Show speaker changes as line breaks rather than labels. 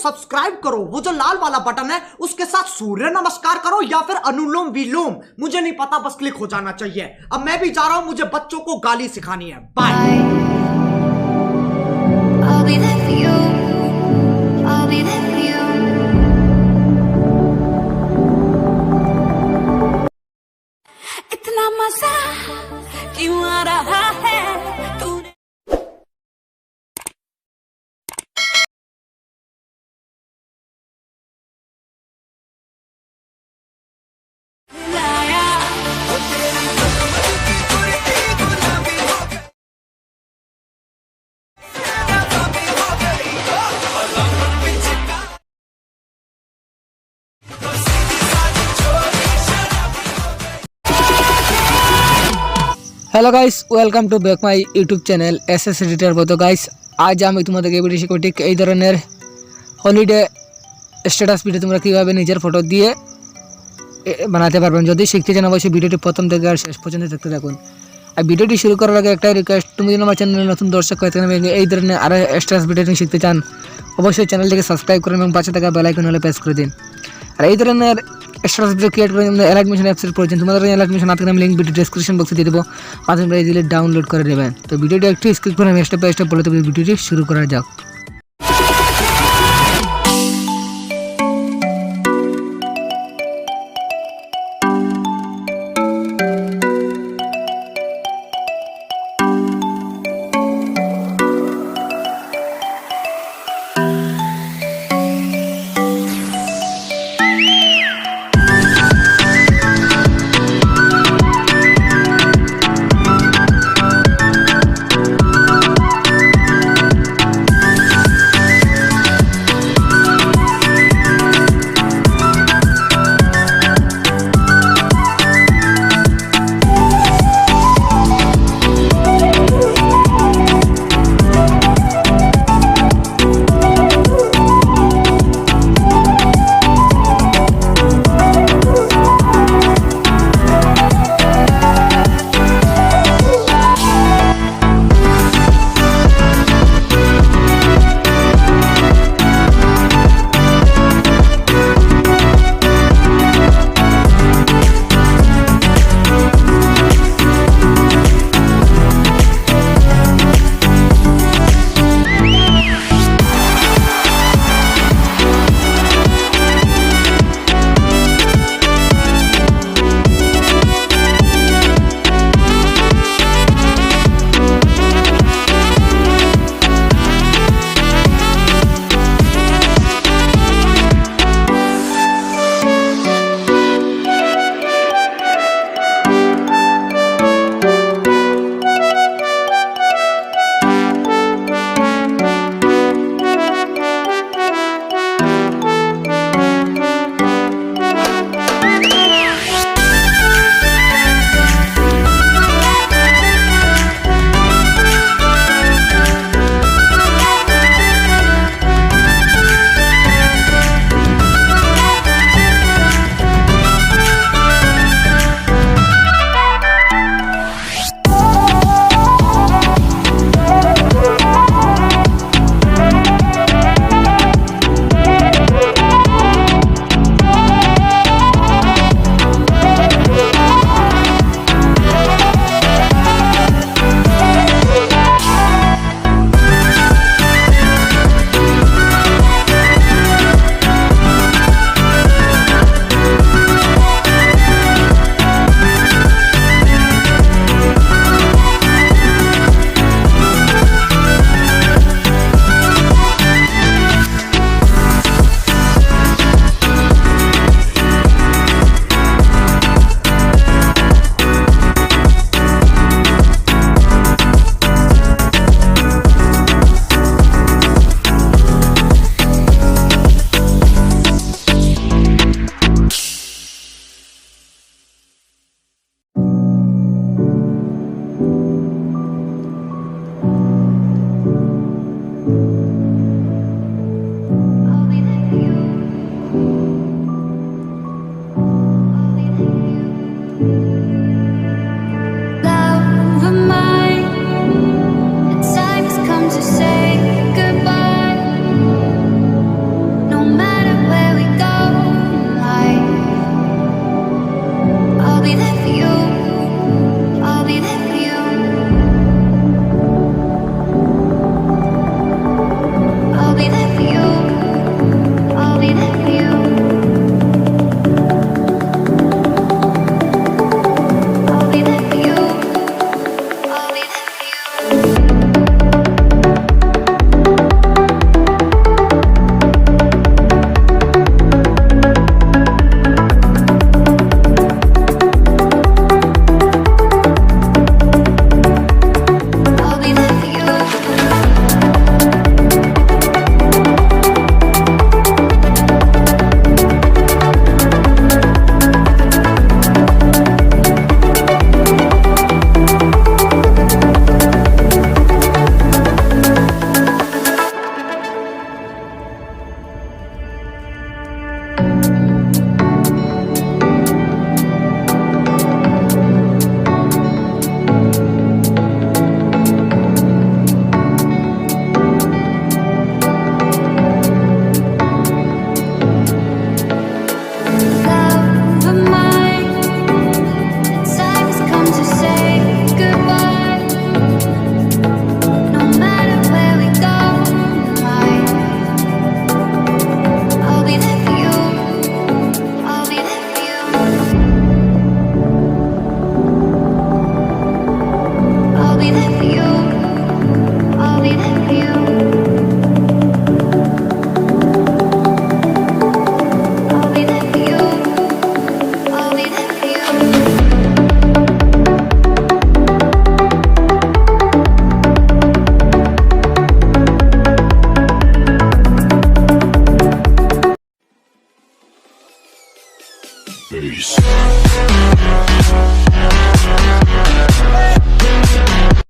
Subscribe करो, वो जो लाल वाला बटन है उसके साथ सूर्य नमस्कार करो या फिर अनुलोम विलोम, मुझे नहीं पता, बस क्लिक हो जाना चाहिए। अब मैं भी जा रहा हूं, मुझे बच्चों को गाली सिखानी है। बाय।
इतना मजा क्यों आ रहा है तूने।
Hello guys, welcome to back my YouTube channel SS editor. তো গাইস, আজ আমি তোমাদেরকে ভিডিও শিখব ঠিক এই ধরনের হলিডে স্ট্যাটাস ভিডিও তোমরা কীভাবে নিজের ফটো দিয়ে বানাতে পারবেন। যদি শিখতে চান অবশ্যই ভিডিওটি প্রথম থেকে আর শেষ পর্যন্ত দেখতে থাকুন। আর ভিডিওটি শুরু করার আগে একটাই রিকোয়েস্ট, তুমি যদি আমার চ্যানেলে নতুন দর্শক হয়ে থাকেন এই ধরনের আরও স্ট্যাটাস ভিডিও শিখতে চান অবশ্যই চ্যানেলটিকে সাবস্ক্রাইব করুন এবং পাশে থাকা বেল আইকন হলে প্রেস করে দিন। আর এই ধরনের স্ট্যাটাস ভিডিও ক্রিয়েট করে অ্যালাইট মোশন অ্যাপসের প্রয়োজন। তোমাদের অ্যালাইট মোশন আপনাকে আমি লিঙ্ক ভিডিও ডেসক্রিপশন বক্সে দিয়ে দেবো, আর তোমরা ইজিলি ডাউনলোড করে নেবেন। তো ভিডিওটি একটু স্কিপ করে আমি স্টেপ বাই স্টেপ বলে দেবো, ভিডিওটি শুরু করা যাক।
Peace.